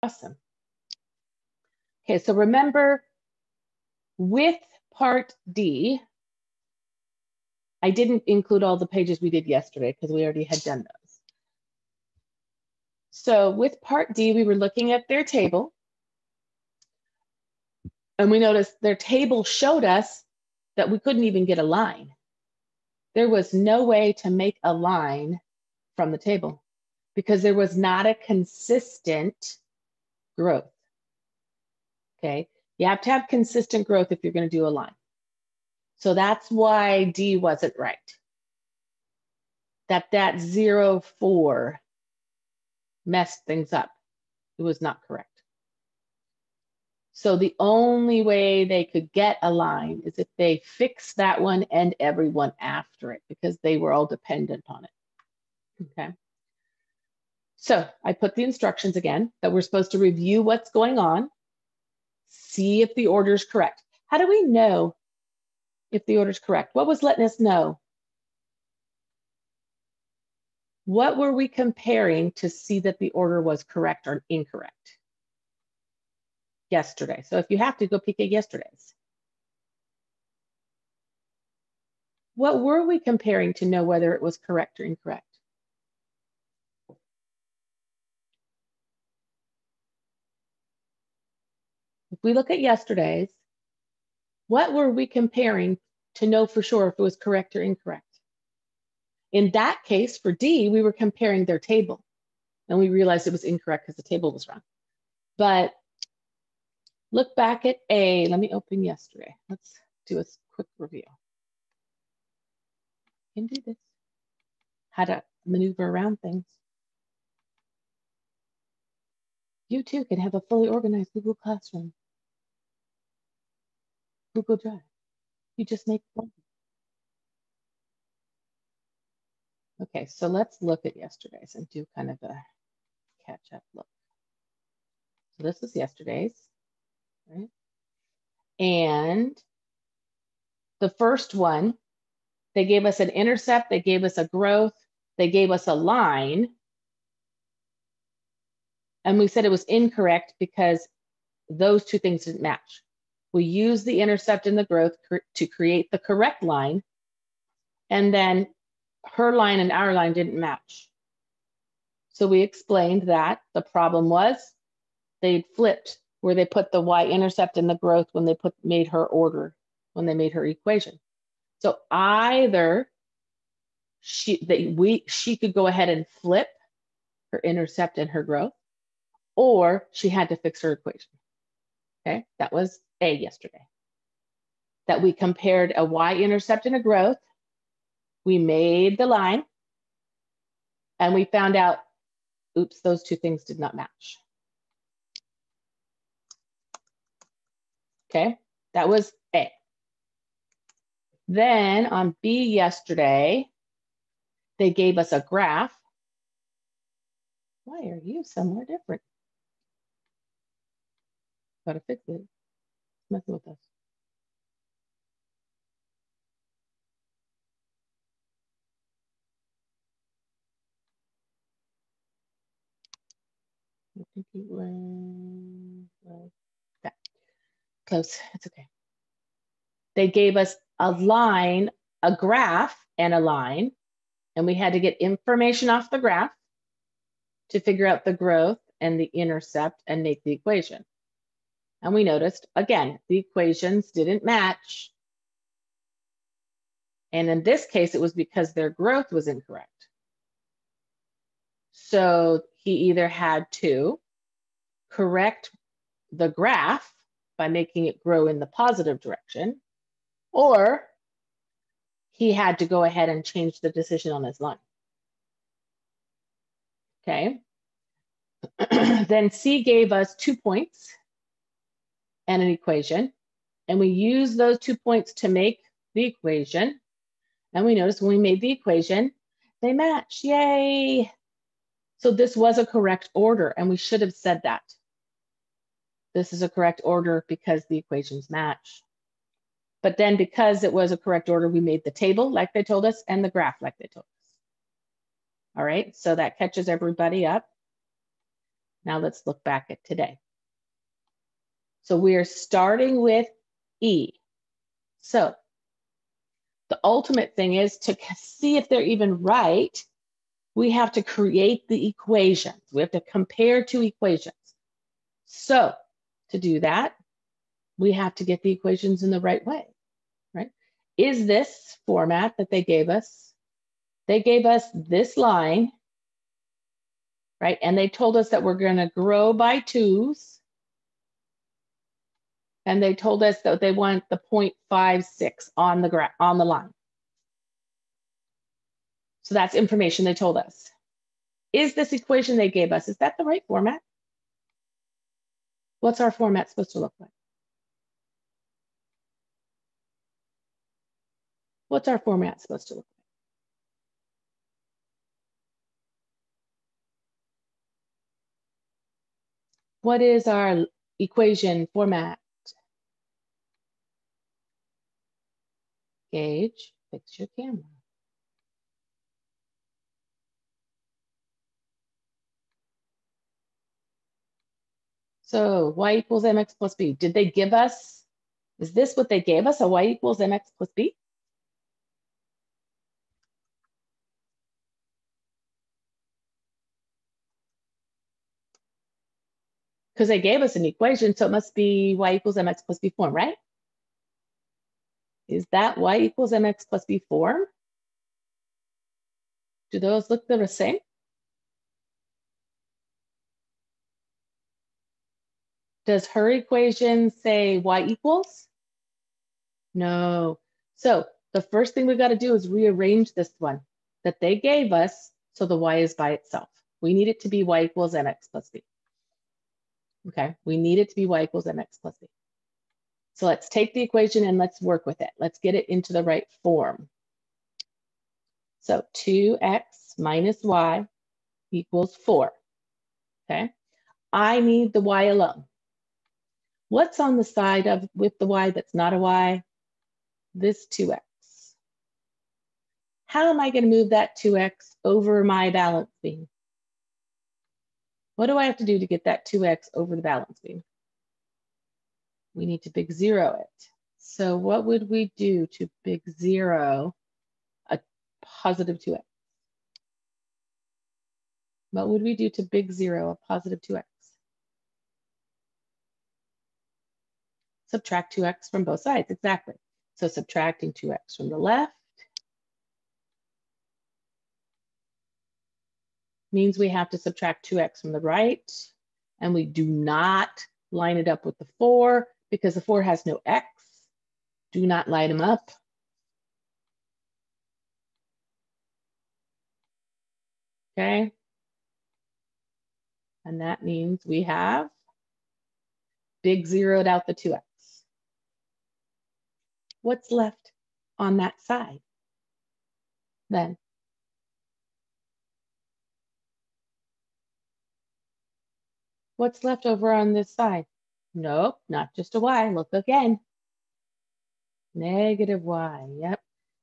Awesome. Okay, so remember with part D, I didn't include all the pages we did yesterday because we already had done those. So with part D, we were looking at their table. And we noticed their table showed us that we couldn't even get a line. There was no way to make a line from the table because there was not a consistent growth. Okay, you have to have consistent growth if you're going to do a line. So that's why D wasn't right. That 0,4 messed things up. It was not correct. So the only way they could get a line is if they fix that one and everyone after it because they were all dependent on it. Okay. So I put the instructions again that we're supposed to review what's going on, see if the order is correct. How do we know if the order is correct? What was letting us know? What were we comparing to see that the order was correct or incorrect? Yesterday. So if you have to, go peek at yesterday's. What were we comparing to know whether it was correct or incorrect? If we look at yesterday's, what were we comparing to know for sure if it was correct or incorrect? In that case, for D, we were comparing their table, and we realized it was incorrect because the table was wrong. But look back at A. Let me open yesterday. Let's do a quick review. You can do this. How to maneuver around things. You too can have a fully organized Google Classroom. Google Drive. You just make one. Okay, so let's look at yesterday's and do kind of a catch-up look. So this was yesterday's, right? And the first one, they gave us an intercept, they gave us a growth, they gave us a line. And we said it was incorrect because those two things didn't match. We used the intercept and the growth to create the correct line. And then her line and our line didn't match. So we explained that the problem was they flipped where they put the y-intercept and the growth when they made her order, when they made her equation. So either she could go ahead and flip her intercept and her growth, or she had to fix her equation. Okay, that was A yesterday. That we compared a y-intercept and a growth. We made the line, and we found out, oops, those two things did not match. Okay, that was A. Then on B yesterday, they gave us a graph. Why are you somewhere different? Gotta fix it. It's messing with us. I think it went like that. Close, it's okay. They gave us a line, a graph and a line, and we had to get information off the graph to figure out the growth and the intercept and make the equation. And we noticed, again, the equations didn't match. And in this case, it was because their growth was incorrect. So he either had to correct the graph by making it grow in the positive direction, or he had to go ahead and change the decision on his line. Okay. Then C gave us 2 points and an equation, and we used those 2 points to make the equation. And we noticed when we made the equation, they match. Yay! So this was a correct order, and we should have said that. This is a correct order because the equations match. But then because it was a correct order, we made the table like they told us and the graph like they told us. All right, so that catches everybody up. Now let's look back at today. So we are starting with E. So the ultimate thing is to see if they're even right, we have to create the equations. We have to compare two equations. So to do that, we have to get the equations in the right way, right? Is this format that they gave us? They gave us this line, right? And they told us that we're going to grow by 2s. And they told us that they want the 0.56 on the line. So that's information they told us. Is this equation they gave us, is that the right format? What's our format supposed to look like? What's our format supposed to look like? What is our equation format? Gauge, fix your camera. So y equals mx plus b. Did they give us, is this what they gave us, a y equals mx plus b? Because they gave us an equation, so it must be y equals mx plus b form, right? Is that y equals mx plus b form? Do those look the same? Does her equation say y equals? No. So the first thing we got to do is rearrange this one that they gave us so the y is by itself. We need it to be y equals mx plus b. Okay, we need it to be y equals mx plus b. So let's take the equation and let's work with it. Let's get it into the right form. So 2x minus y equals 4. Okay, I need the y alone. What's on the side of with the y that's not a y? This 2x. How am I going to move that 2x over my balance beam? What do I have to do to get that 2x over the balance beam? We need to big zero it. So what would we do to big zero a positive 2x? What would we do to big zero a positive 2x? Subtract 2x from both sides, exactly. So subtracting 2x from the left means we have to subtract 2x from the right, and we do not line it up with the 4 because the 4 has no x. Do not line them up. Okay. And that means we have big zeroed out the 2x. What's left on that side then? What's left over on this side? Nope, not just a y. Look again. Negative y, yep.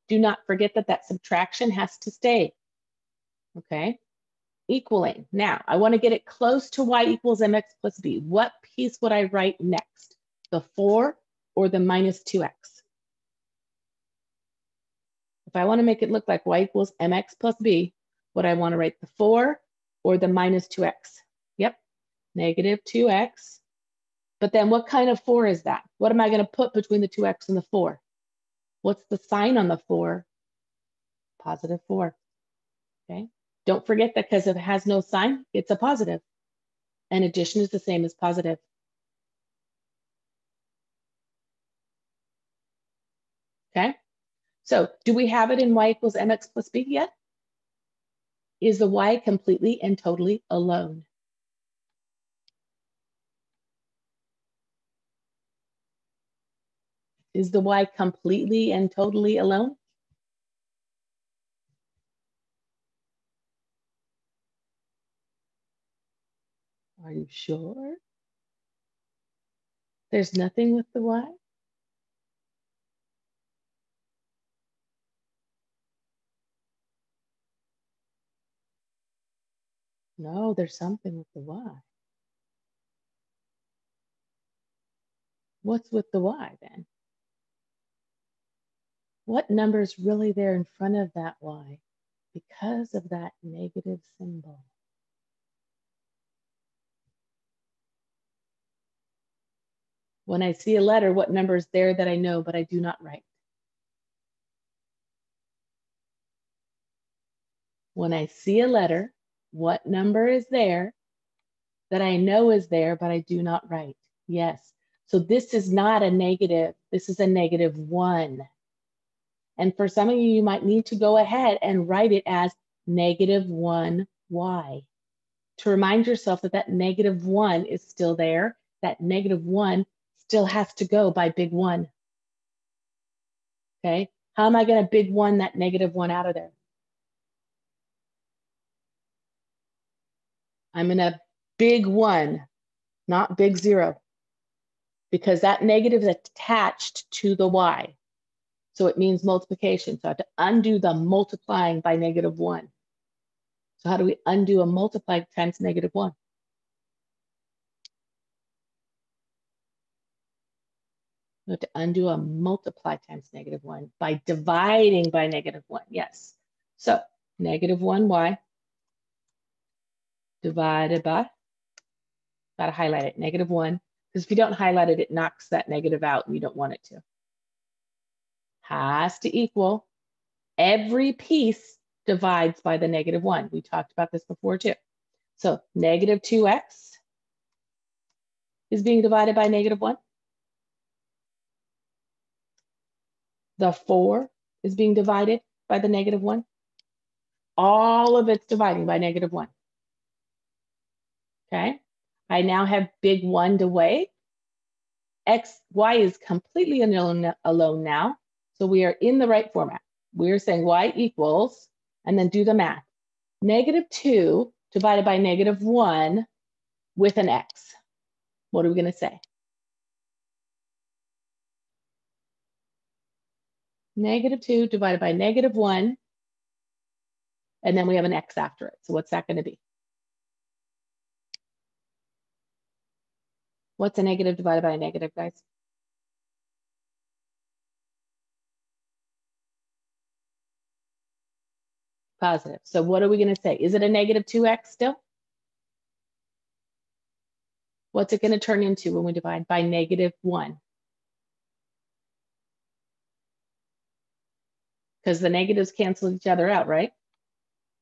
Do not forget that that subtraction has to stay. Okay, equaling. Now, I want to get it close to y equals mx plus b. What piece would I write next? The 4 or the minus 2x? If I want to make it look like y equals mx plus b, would I want to write the 4 or the minus 2x? Yep, negative 2x. But then what kind of 4 is that? What am I going to put between the 2x and the 4? What's the sign on the 4? Positive 4. Okay. Don't forget that because it has no sign, it's a positive. And addition is the same as positive. Okay. So do we have it in y equals mx plus b yet? Is the y completely and totally alone? Is the y completely and totally alone? Are you sure? There's nothing with the y? No, there's something with the y. What's with the y then? What number is really there in front of that y because of that negative symbol? When I see a letter, what number is there that I know but I do not write? When I see a letter, what number is there that I know is there but I do not write? Yes. So this is not a negative. This is a -1. And for some of you, you might need to go ahead and write it as -1y to remind yourself that that -1 is still there. That -1 still has to go by big 1. Okay. How am I going to big 1 that -1 out of there? I'm going to big 1, not big 0, because that negative is attached to the y. So it means multiplication. So I have to undo the multiplying by -1. So how do we undo a multiply times -1? We have to undo a multiply times -1 by dividing by -1. Yes. So -1y divided by, got to highlight it, -1. Because if you don't highlight it, it knocks that negative out and you don't want it to. Has to equal, every piece divides by the -1. We talked about this before too. So -2x is being divided by -1. The 4 is being divided by the -1. All of it's dividing by -1. Okay. I now have big 1 to weigh. Y is completely alone now. So we are in the right format. We're saying y equals, and then do the math. -2 divided by -1 with an x. What are we going to say? -2 divided by -1, and then we have an x after it. So what's that going to be? What's a negative divided by a negative, guys? Positive. So what are we going to say? Is it a -2x still? What's it going to turn into when we divide by -1? Because the negatives cancel each other out, right?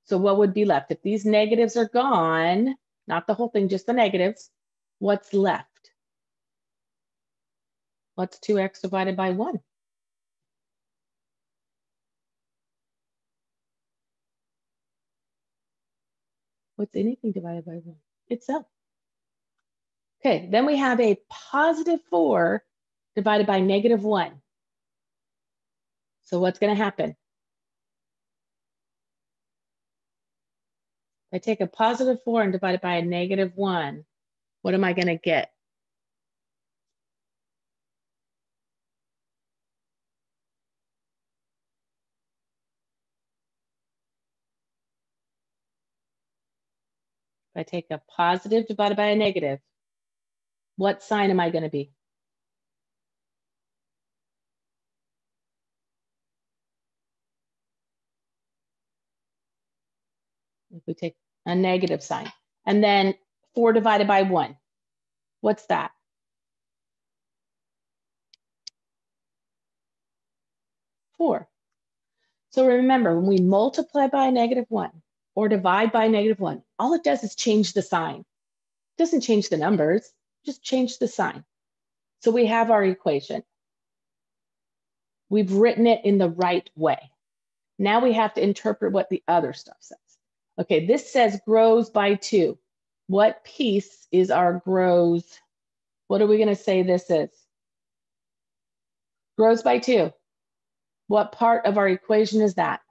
So what would be left? If these negatives are gone, not the whole thing, just the negatives, what's left? What's 2x divided by 1? What's anything divided by 1? Itself. Okay, then we have a +4 divided by -1. So what's going to happen? If I take a +4 and divide it by a -1, what am I going to get? If I take a positive divided by a negative, what sign am I going to be? If we take a negative sign. And then 4 divided by 1, what's that? 4. So remember, when we multiply by a -1 or divide by a -1, all it does is change the sign. It doesn't change the numbers, just change the sign. So we have our equation. We've written it in the right way. Now we have to interpret what the other stuff says. Okay, this says grows by 2. What piece is our grows? What are we going to say this is? Grows by 2. What part of our equation is that?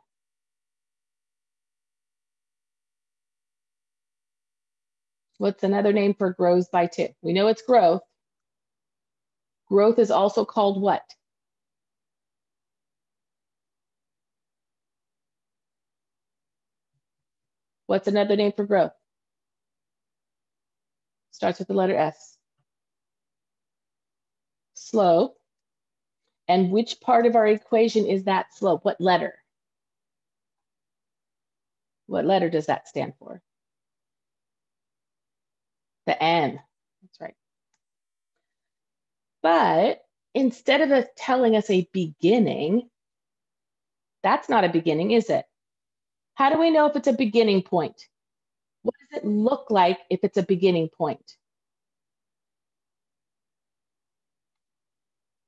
What's another name for grows by 2? We know it's growth. Growth is also called what? What's another name for growth? Starts with the letter S. slope. And which part of our equation is that slope? What letter? What letter does that stand for? The N. That's right. But instead of telling us a beginning, that's not a beginning, is it? How do we know if it's a beginning point? What does it look like if it's a beginning point?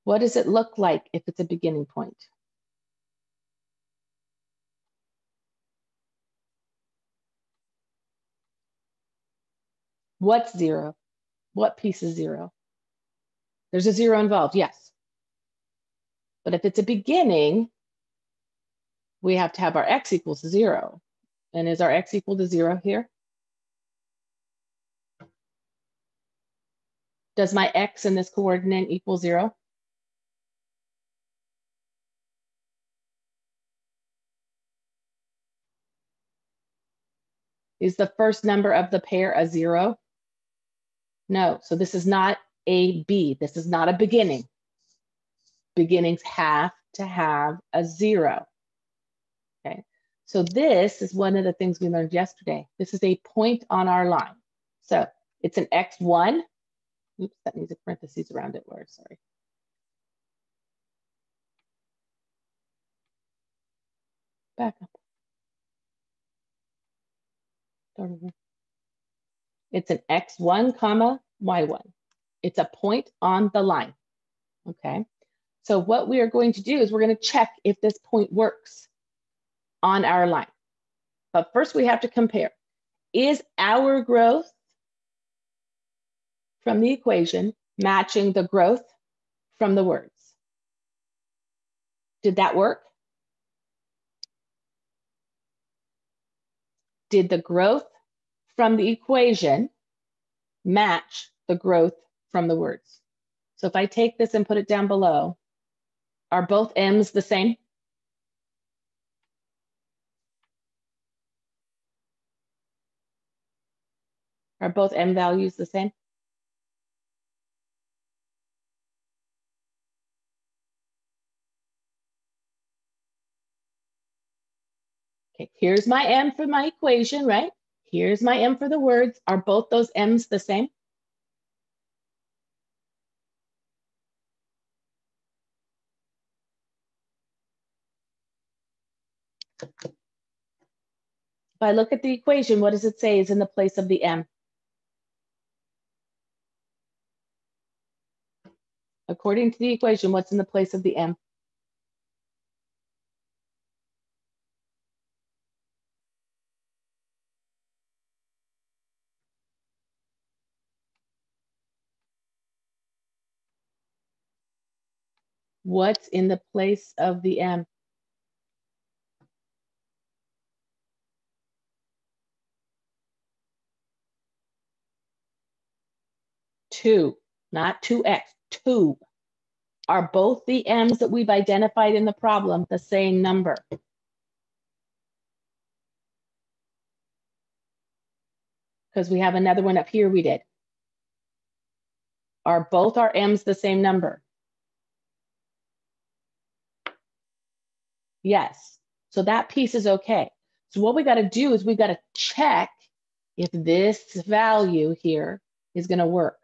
What does it look like if it's a beginning point? What's zero? What piece is zero? There's a zero involved, yes. But if it's a beginning, we have to have our x equals 0. And is our x equal to 0 here? Does my x in this coordinate equal 0? Is the first number of the pair a 0? No, so this is not a B. This is not a beginning. Beginnings have to have a 0. Okay, so this is one of the things we learned yesterday. This is a point on our line. So it's an x1. Oops, that needs a parentheses around it. Where, sorry. Back up. Start over. It's an x1 comma y1. It's a point on the line. Okay, so what we are going to do is we're going to check if this point works on our line. But first we have to compare. Is our growth from the equation matching the growth from the words? Did that work? Did the growth from the equation match the growth from the words? So if I take this and put it down below, are both m's the same? Are both m values the same? Okay, here's my m for my equation, right? Here's my m for the words. Are both those m's the same? If I look at the equation, what does it say is in the place of the m? According to the equation, what's in the place of the m? What's in the place of the m? 2, not 2x, 2. Are both the m's that we've identified in the problem the same number? Because we have another one up here we did. Are both our m's the same number? Yes. So that piece is okay. So what we got to do is we got to check if this value here is going to work.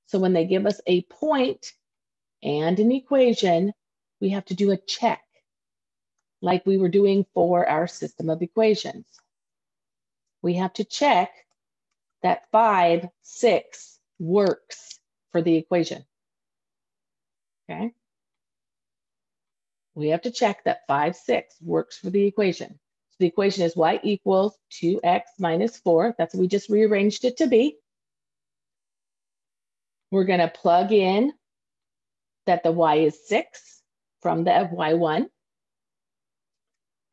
So when they give us a point and an equation, we have to do a check like we were doing for our system of equations. We have to check that 5, 6 works for the equation. Okay. We have to check that 5, 6 works for the equation. So the equation is y equals 2x minus 4. That's what we just rearranged it to be. We're going to plug in that the y is 6 from the y1,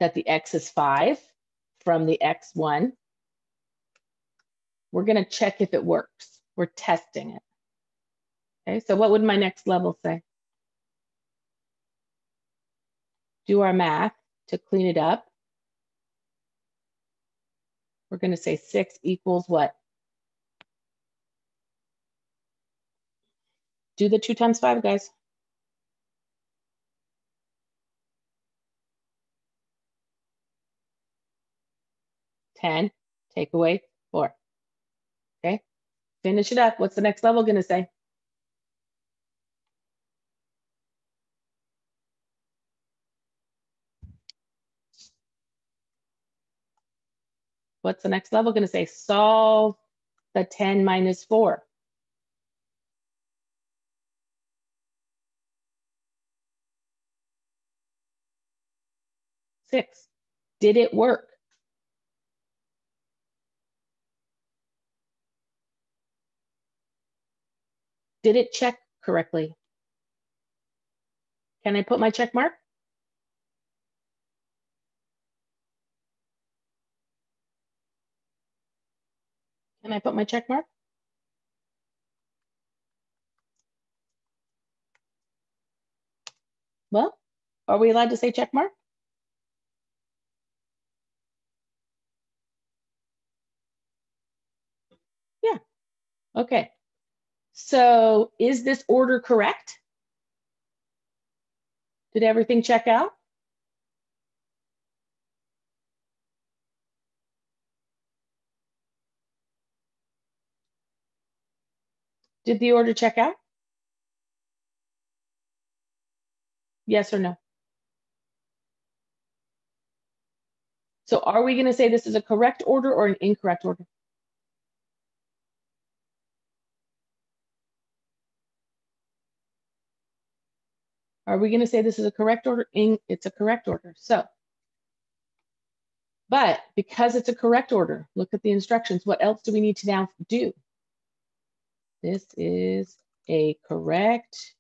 that the x is 5 from the x1. We're going to check if it works. We're testing it. Okay, so what would my next level say? Do our math to clean it up. We're going to say 6 equals what? Do the 2 times 5, guys. $10, take away 4. Okay, finish it up. What's the next level gonna say? What's the next level gonna say? Solve the 10 minus 4. 6. Did it work? Did it check correctly? Can I put my check mark? Can I put my check mark? Well, are we allowed to say check mark? Yeah. Okay. So is this order correct? Did everything check out? Did the order check out? Yes or no? So are we going to say this is a correct order or an incorrect order? Are we going to say this is a correct order? It's a correct order. So, but because it's a correct order, look at the instructions. What else do we need to now do? This is a correct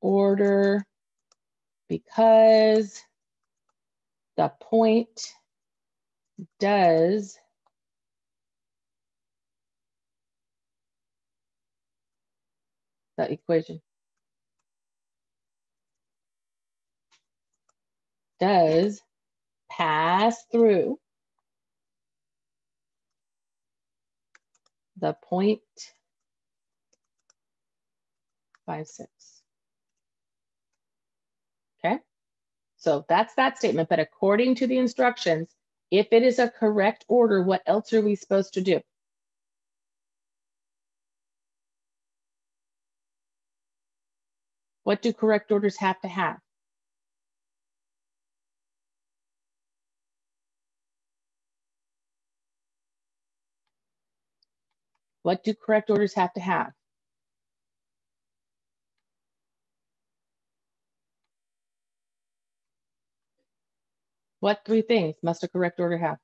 order because the point does the equation does pass through the 0.56. Okay, so that's that statement. But according to the instructions, if it is a correct order, what else are we supposed to do? What do correct orders have to have? What do correct orders have to have? What 3 things must a correct order have?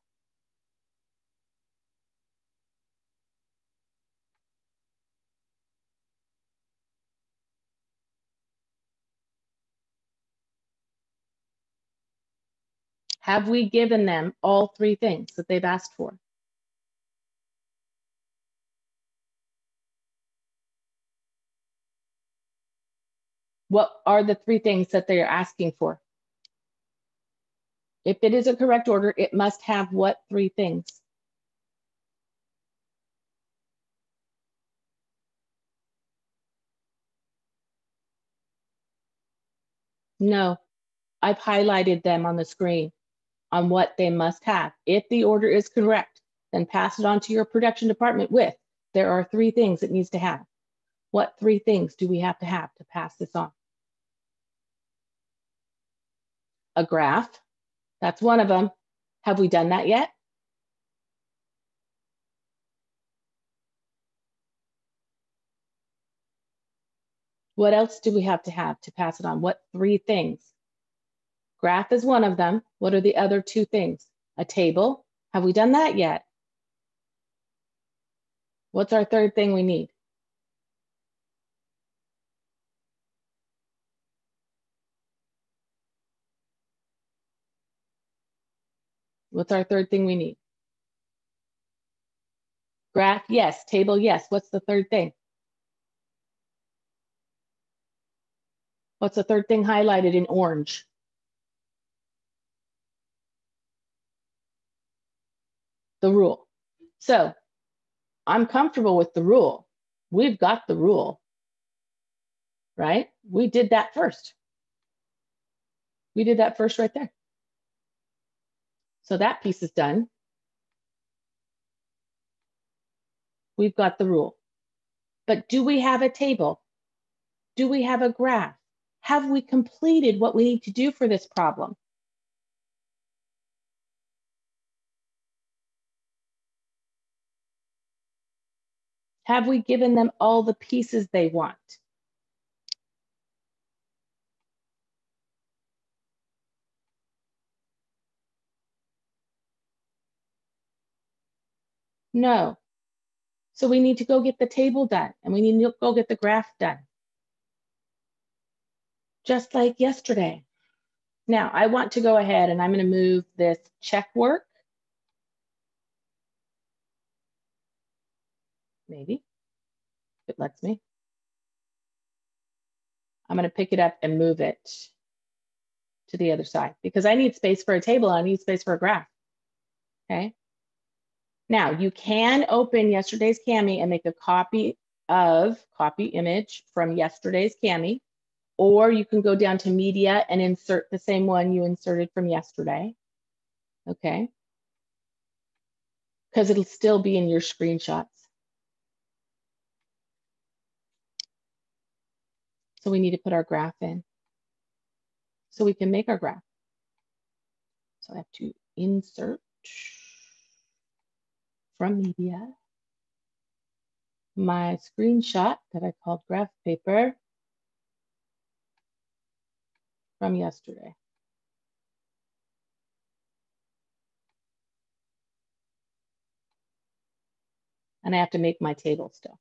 Have we given them all 3 things that they've asked for? What are the 3 things that they are asking for? If it is a correct order, it must have what 3 things? No, I've highlighted them on the screen on what they must have. If the order is correct, then pass it on to your production department with, there are 3 things it needs to have. What 3 things do we have to pass this on? A graph, that's one of them. Have we done that yet? What else do we have to pass it on? What 3 things? Graph is one of them. What are the other 2 things? A table. Have we done that yet? What's our 3rd thing we need? What's our 3rd thing we need? Graph, yes. Table, yes. What's the 3rd thing? What's the 3rd thing highlighted in orange? The rule. So I'm comfortable with the rule. We've got the rule, right? We did that first. We did that first right there. So that piece is done. We've got the rule. But do we have a table? Do we have a graph? Have we completed what we need to do for this problem? Have we given them all the pieces they want? No. So we need to go get the table done, and we need to go get the graph done. Just like yesterday. Now, I want to go ahead and I'm going to move this check work. Maybe, if it lets me. I'm going to pick it up and move it to the other side because I need space for a table. I need space for a graph. Okay. Now, you can open yesterday's Cami and make a copy image from yesterday's Cami, or you can go down to media and insert the same one you inserted from yesterday. Okay. Because it'll still be in your screenshots. So we need to put our graph in so we can make our graph. So I have to insert from media my screenshot that I called graph paper from yesterday. And I have to make my table still.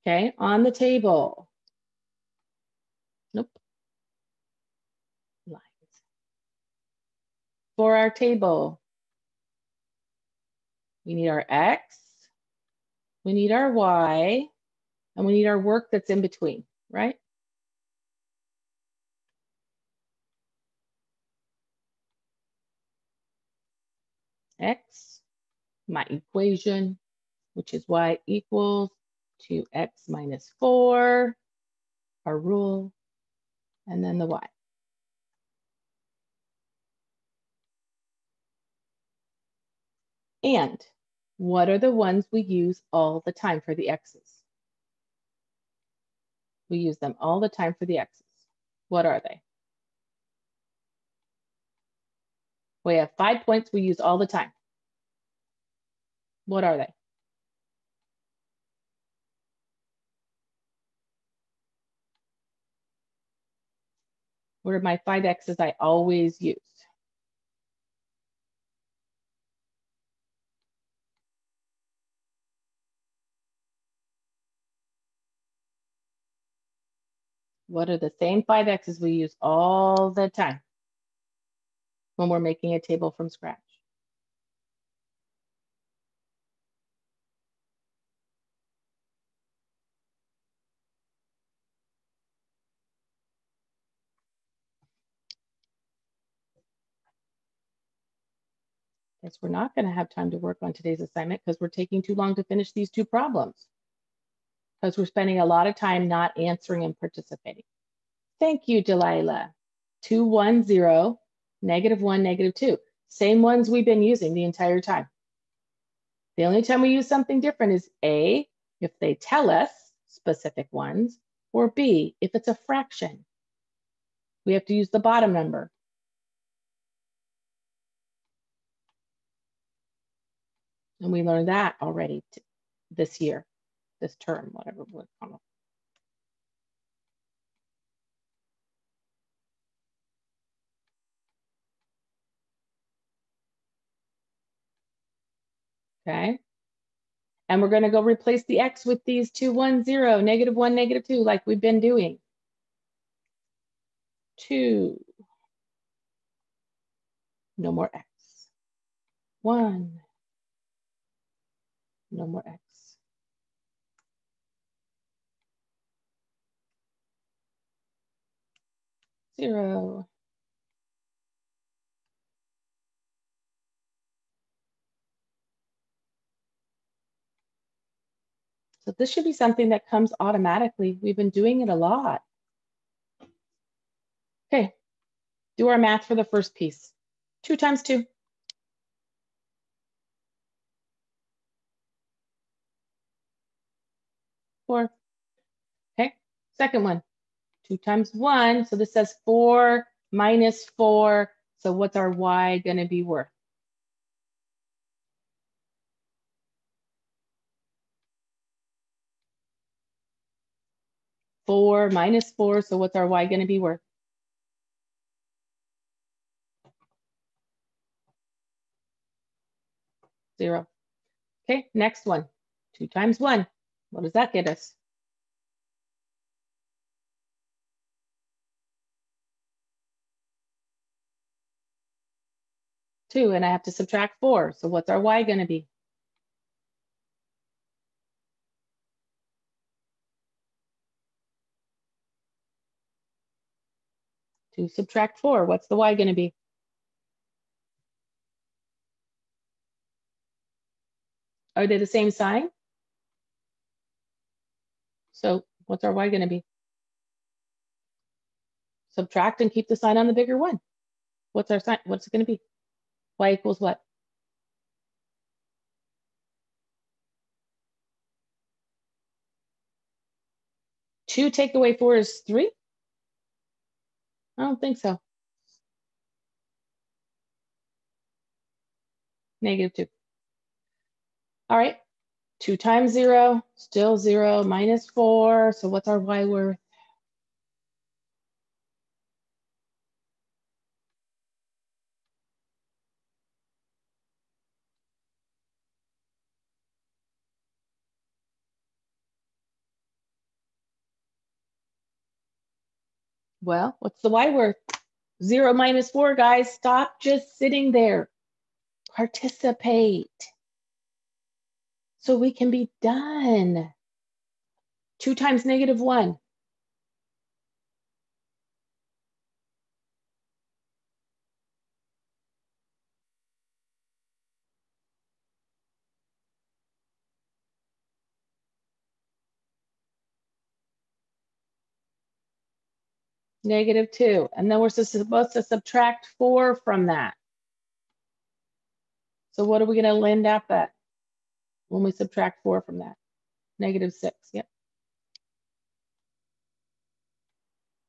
Okay, on the table. Nope. Lines. For our table, we need our X, we need our Y, and we need our work that's in between, right? X, my equation, which is Y equals 2X minus 4, our rule, and then the Y. And what are the ones we use all the time for the X's? We use them all the time for the X's. What are they? We have 5 points we use all the time. What are they? What are my 5 X's I always use? What are the same 5 X's we use all the time when we're making a table from scratch? Guess we're not going to have time to work on today's assignment because we're taking too long to finish these 2 problems. Because we're spending a lot of time not answering and participating. Thank you, Delilah. 2, 1, 0, -1, -2. Same ones we've been using the entire time. The only time we use something different is A, if they tell us specific ones, or B, if it's a fraction. We have to use the bottom number. And we learned that already this year, this term, whatever we'll call it. Okay. And we're going to go replace the X with these 2, 1, 0, -1, -2, like we've been doing. 2. No more X. 1. No more X. 0. So this should be something that comes automatically. We've been doing it a lot. Okay, do our math for the first piece. 2 times 2. 4. Okay, second one. 2 times 1. So this says 4 minus 4. So what's our y going to be worth? Four minus 4. So what's our y going to be worth? 0. Okay, next one. 2 times 1. What does that get us? 2, and I have to subtract 4. So what's our y going to be? 2 subtract 4. What's the y going to be? Are they the same sign? So what's our y going to be? Subtract and keep the sign on the bigger one. What's our sign? What's it going to be? Y equals what? 2 take away 4 is 3? I don't think so. -2. All right. 2 times 0, still 0, minus 4. So what's our y worth? Well, what's the y worth? 0 minus 4, guys. Stop just sitting there. Participate. So we can be done. 2 times -1. -2. And then we're supposed to subtract 4 from that. So what are we going to end up at when we subtract 4 from that? -6. Yep.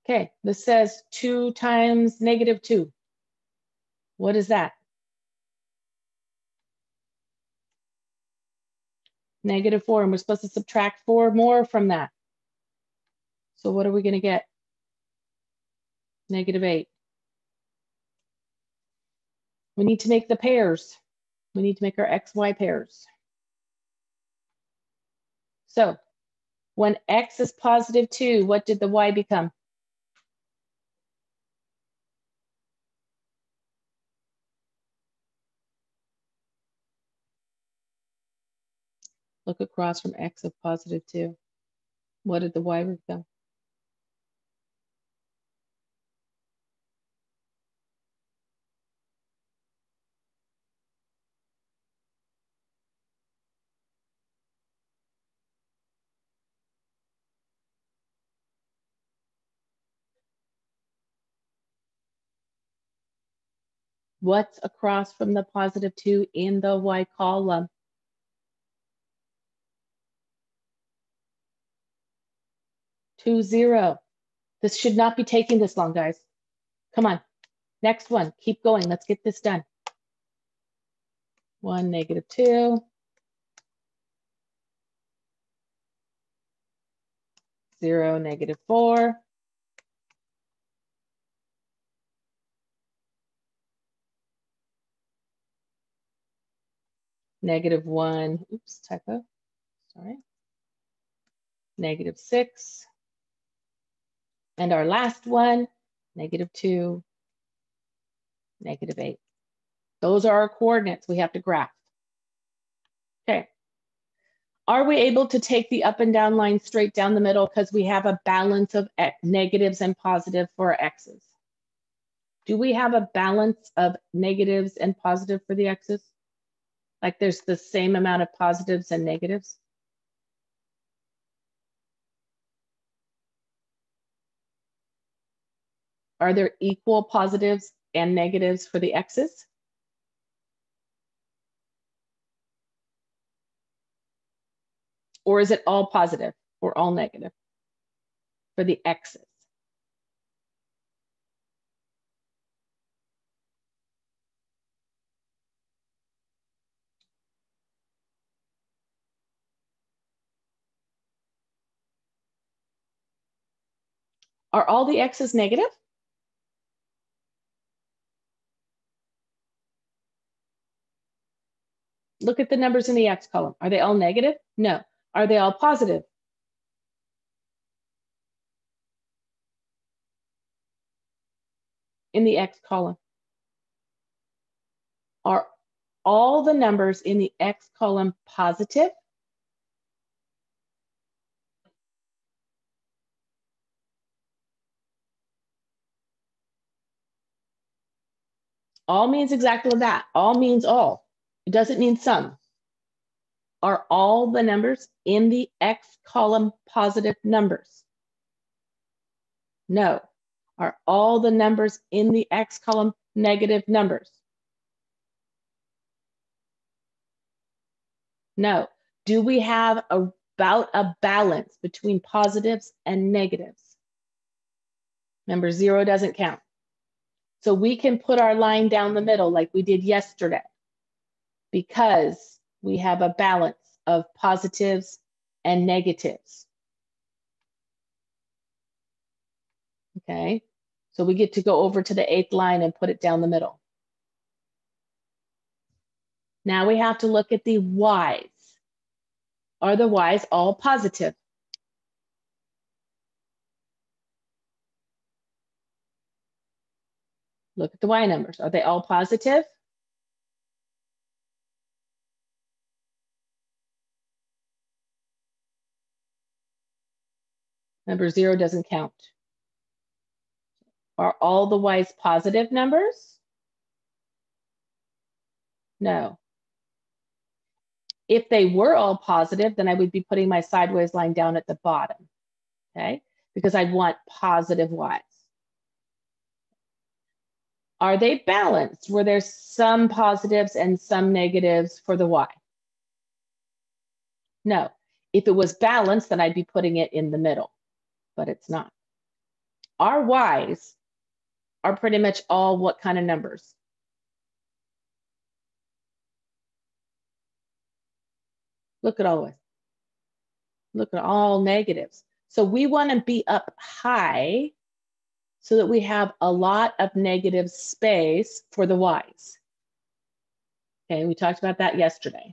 Okay, this says 2 times -2. What is that? -4, and we're supposed to subtract 4 more from that. So what are we going to get? -8. We need to make the pairs. We need to make our XY pairs. So when X is +2, what did the Y become? Look across from X of +2. What did the Y become? What's across from the +2 in the Y column? 2, 0. This should not be taking this long, guys. Come on. Next one. Keep going. Let's get this done. 1, -2. 0, -4. -1. Oops, typo. Sorry. -6. And our last one, -2, -8. Those are our coordinates we have to graph. Okay. Are we able to take the up and down line straight down the middle because we have a balance of negatives and positive for our x's? Do we have a balance of negatives and positive for the x's? Like there's the same amount of positives and negatives? Are there equal positives and negatives for the x's? Or is it all positive or all negative for the x's? Are all the x's negative? Look at the numbers in the x column. Are they all negative? No. Are they all positive? In the x column. Are all the numbers in the x column positive? All means exactly that. All means all. It doesn't mean some. Are all the numbers in the x column positive numbers? No. Are all the numbers in the x column negative numbers? No. Do we have about a balance between positives and negatives? Remember, 0 doesn't count. So we can put our line down the middle like we did yesterday because we have a balance of positives and negatives. Okay, so we get to go over to the 8th line and put it down the middle. Now we have to look at the y's. Are the y's all positive? Look at the y numbers. Are they all positive? Number 0 doesn't count. Are all the y's positive numbers? No. If they were all positive, then I would be putting my sideways line down at the bottom, okay? Because I want positive y's. Are they balanced? Where there's some positives and some negatives for the y? No. If it was balanced, then I'd be putting it in the middle, but it's not. Our y's are pretty much all what kind of numbers? Look at all of it. Look at all negatives. So we want to be up high so that we have a lot of negative space for the y's. Okay, we talked about that yesterday.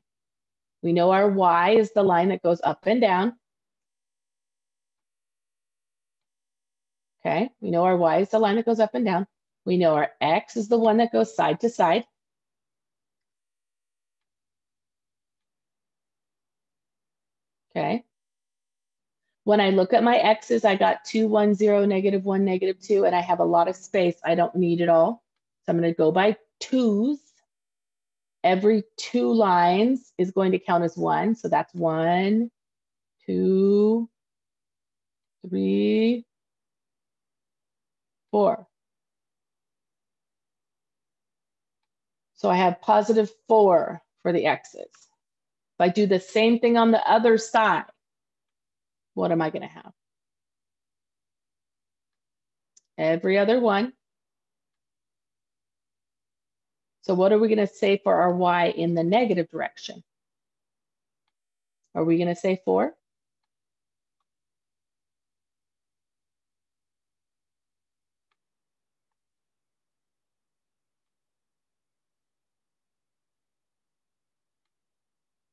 We know our y is the line that goes up and down. Okay, we know our y is the line that goes up and down. We know our x is the one that goes side to side. Okay. When I look at my x's, I got 2, 1, 0, -1, -2, and I have a lot of space. I don't need it all. So I'm going to go by 2's. Every 2 lines is going to count as 1. So that's 1, 2, 3, 4. So I have +4 for the x's. If I do the same thing on the other side, what am I going to have? Every other one. So what are we going to say for our y in the negative direction? Are we going to say 4?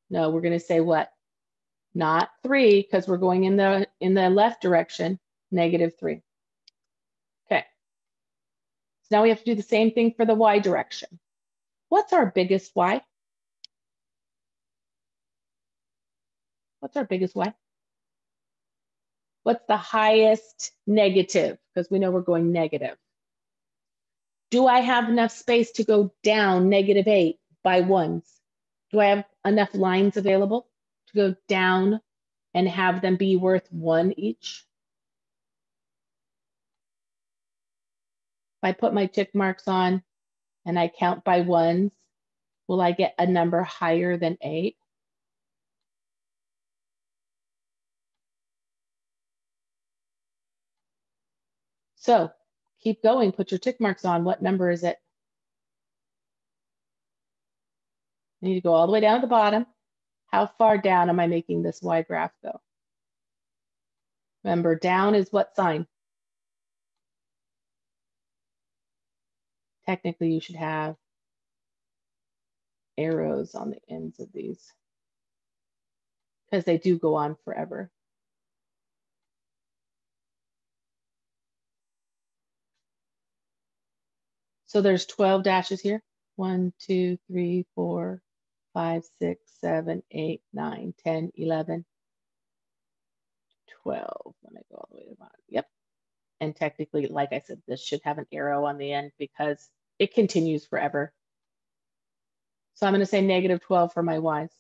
No, we're going to say what? Not 3, because we're going in the left direction, -3. Okay. So now we have to do the same thing for the y direction. What's our biggest y? What's our biggest y? What's the highest negative? Because we know we're going negative. Do I have enough space to go down -8 by 1s? Do I have enough lines available to go down and have them be worth 1 each? I put my tick marks on and I count by ones, will I get a number higher than 8? So keep going, put your tick marks on. What number is it? You need to go all the way down to the bottom. How far down am I making this Y graph go? Remember, down is what sign? Technically, you should have arrows on the ends of these because they do go on forever. So there's 12 dashes here. 1, 2, 3, 4, 5, 6, 7, 8, 9, 10, 11, 12. When I go all the way to the bottom. Yep. And technically, like I said, this should have an arrow on the end because it continues forever. So I'm going to say negative 12 for my Y's.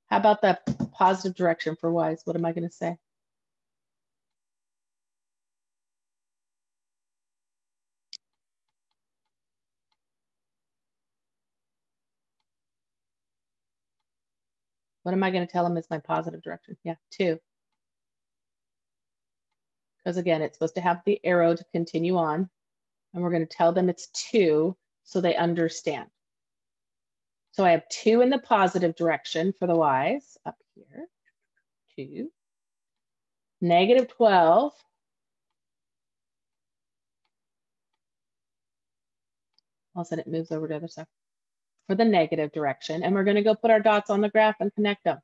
How about the positive direction for Y's? What am I going to say? What am I going to tell them is my positive direction? Yeah, 2. Because again, it's supposed to have the arrow to continue on. And we're going to tell them it's 2 so they understand. So I have 2 in the positive direction for the Y's up here. 2. Negative 12. All of a sudden it moves over to the other side for the negative direction. And we're going to go put our dots on the graph and connect them.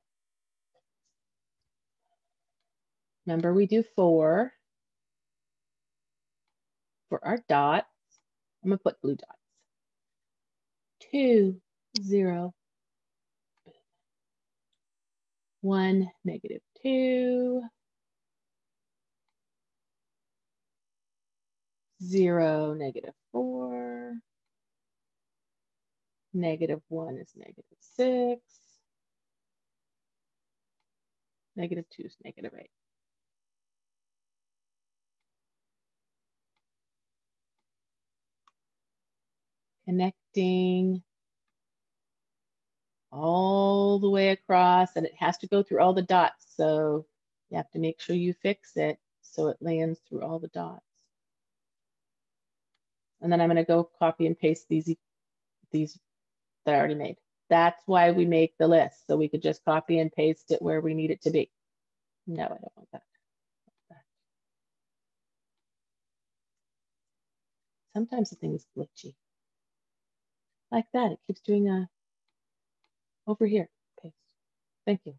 Remember, we do 4 for our dots. I'm going to put blue dots. 2, 0, 1, negative 2, 0, negative 4, negative 1 is negative 6, negative 2 is negative 8. Connecting all the way across, and it has to go through all the dots. So you have to make sure you fix it so it lands through all the dots. And then I'm going to go copy and paste these that I already made. That's why we make the list, so we could just copy and paste it where we need it to be. No, I don't want that. Sometimes the thing is glitchy. Like that, it keeps doing a over here, paste. Thank you.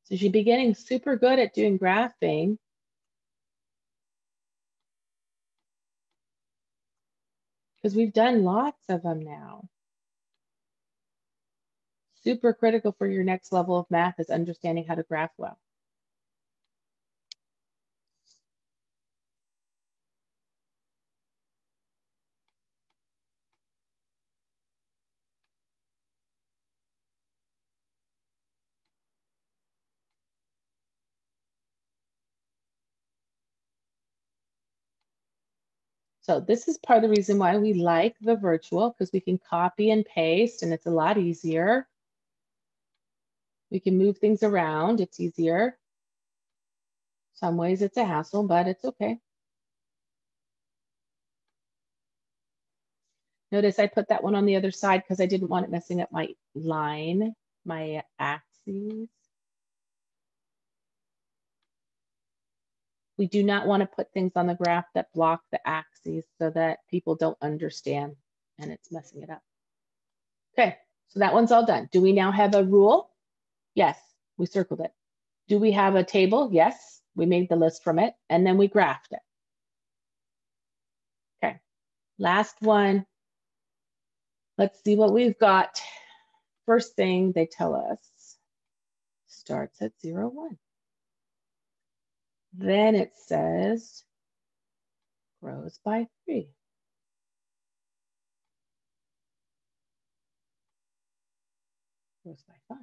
So you should be getting super good at doing graphing. Because we've done lots of them now. Super critical for your next level of math is understanding how to graph well. So this is part of the reason why we like the virtual, because we can copy and paste and it's a lot easier. We can move things around, it's easier. Some ways it's a hassle, but it's okay. Notice I put that one on the other side because I didn't want it messing up my line, my axes. We do not want to put things on the graph that block the axes so that people don't understand and it's messing it up. Okay, so that one's all done. Do we now have a rule? Yes, we circled it. Do we have a table? Yes, we made the list from it and then we graphed it. Okay, last one. Let's see what we've got. First thing they tell us starts at 0, 1. Then it says grows by 3. Grows by 5.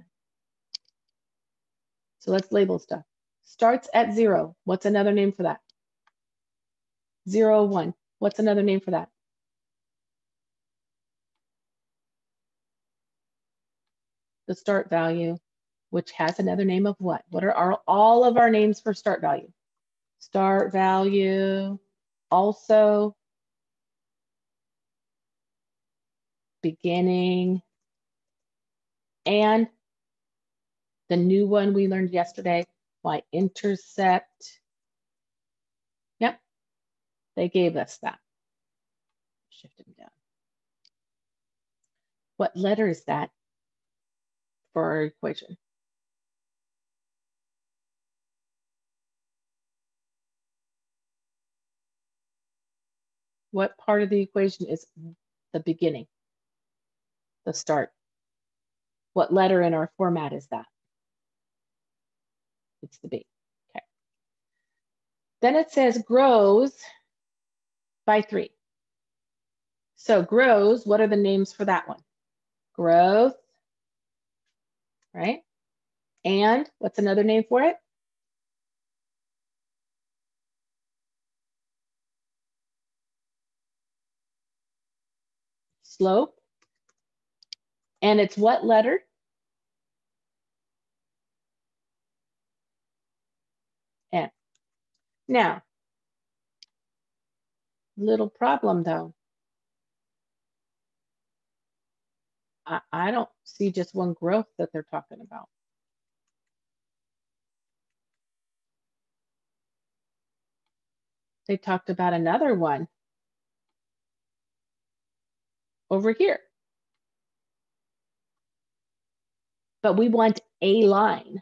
So let's label stuff. starts at 0. What's another name for that? 0, 1. What's another name for that? The start value, which has another name of what? What are all of our names for start value? Start value, also beginning, and the new one we learned yesterday, y-intercept. Yep, they gave us that. Shift them down. What letter is that for our equation? What part of the equation is the beginning, the start? What letter in our format is that? It's the B. Okay. Then it says grows by 3. So grows, what are the names for that one? Growth, right? And what's another name for it? Slope. And it's what letter? N. Now, little problem though. I don't see just one growth that they're talking about. They talked about another one over here. But we want a line.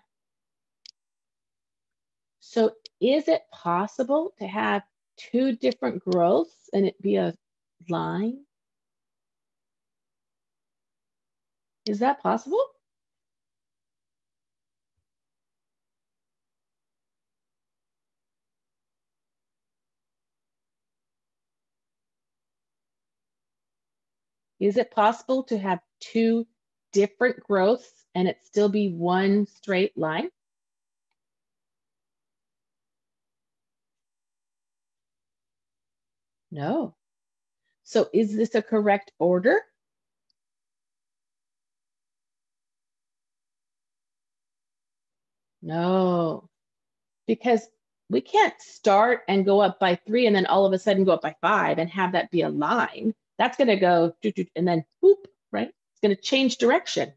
So is it possible to have 2 different growths and it be a line? Is that possible? Is it possible to have 2 different growths and it still be one straight line? No. So is this a correct order? No, because we can't start and go up by 3 and then all of a sudden go up by 5 and have that be a line. That's going to go and then whoop, right? It's going to change direction.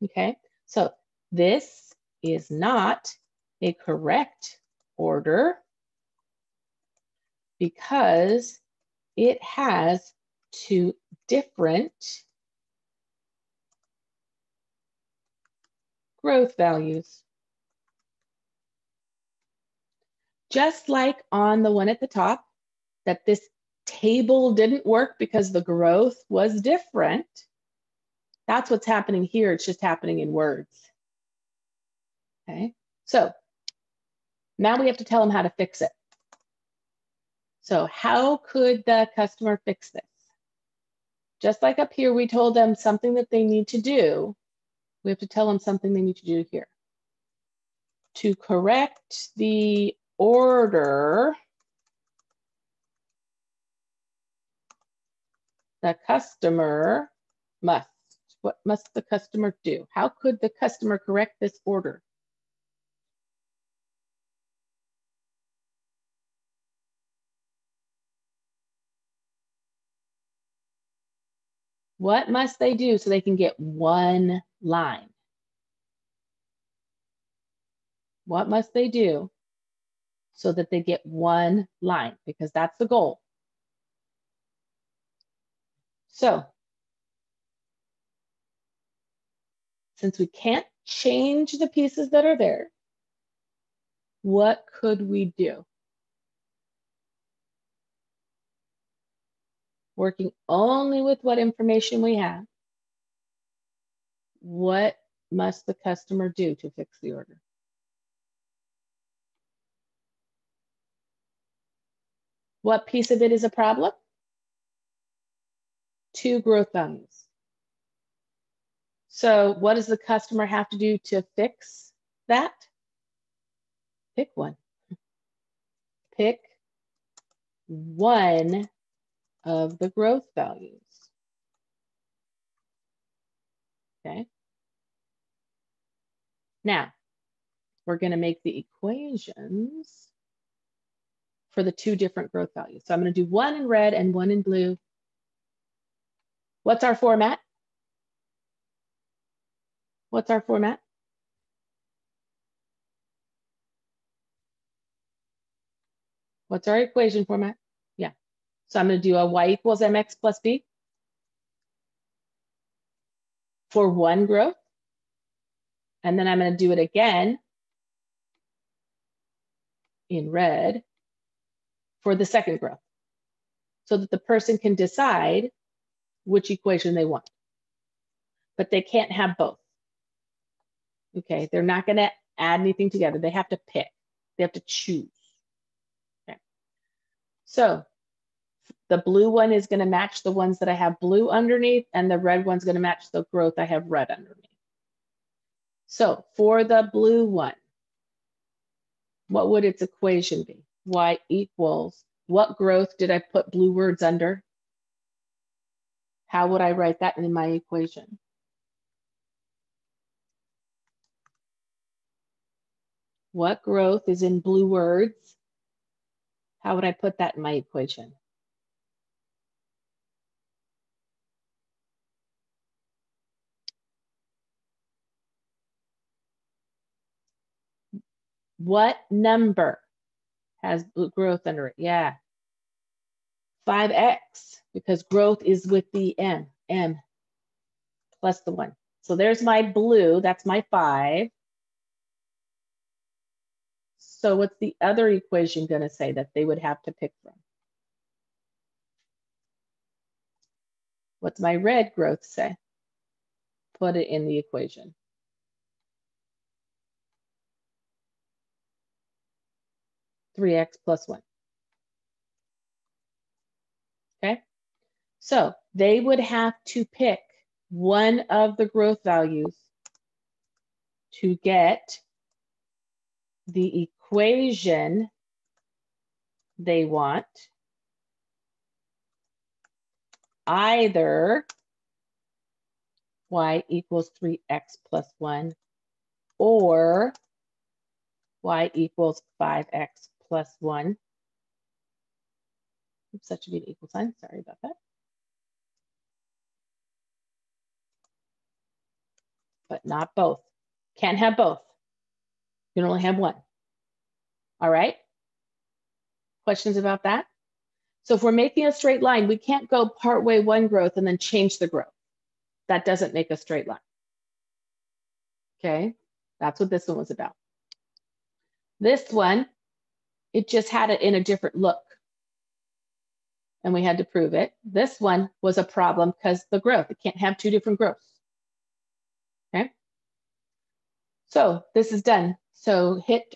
Okay, so this is not a correct order because it has 2 different growth values. Just like on the one at the top, that this table didn't work because the growth was different. That's what's happening here. It's just happening in words. Okay, so now we have to tell them how to fix it. So how could the customer fix this? Just like up here, we told them something that they need to do. We have to tell them something they need to do here. To correct the order, the customer must. What must the customer do? How could the customer correct this order? What must they do so they can get one line? What must they do so that they get one line? Because that's the goal. So, since we can't change the pieces that are there, what could we do? Working only with what information we have, what must the customer do to fix the order? What piece of it is a problem? 2 growth values. So what does the customer have to do to fix that? Pick one. Pick one of the growth values. Okay. Now, we're going to make the equations for the two different growth values. So I'm going to do one in red and one in blue. What's our format? What's our format? What's our equation format? Yeah. So I'm going to do a y equals mx plus b for one growth. And then I'm going to do it again in red for the second growth, so that the person can decide which equation they want. But they can't have both. Okay, they're not going to add anything together. They have to pick. They have to choose. Okay. So the blue one is going to match the ones that I have blue underneath, and the red one's going to match the growth I have red underneath. So for the blue one, what would its equation be? Y equals, what growth did I put blue words under? How would I write that in my equation? What growth is in blue words? How would I put that in my equation? What number has growth under it? Yeah. 5x, because growth is with the m plus the 1. So there's my blue, that's my 5. So what's the other equation going to say that they would have to pick from? What's my red growth say? Put it in the equation. (3x plus 1). Okay, so they would have to pick one of the growth values to get the equation they want, either y equals 3x plus 1 or y equals 5x plus 1. Oops, that should be an equal sign. Sorry about that. But not both. Can't have both. You can only have one. All right? Questions about that? So if we're making a straight line, we can't go partway one growth and then change the growth. That doesn't make a straight line. Okay? That's what this one was about. This one, it just had it in a different look. And we had to prove it. This one was a problem because the growth, it can't have two different growths. Okay? So this is done. So hit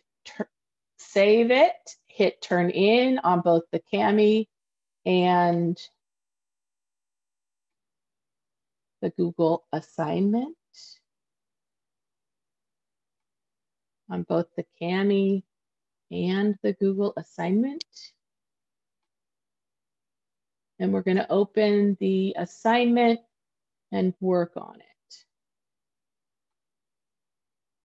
save it, hit turn in on both the Cami and the Google assignment. On both the Cami and the Google assignment. And we're going to open the assignment and work on it.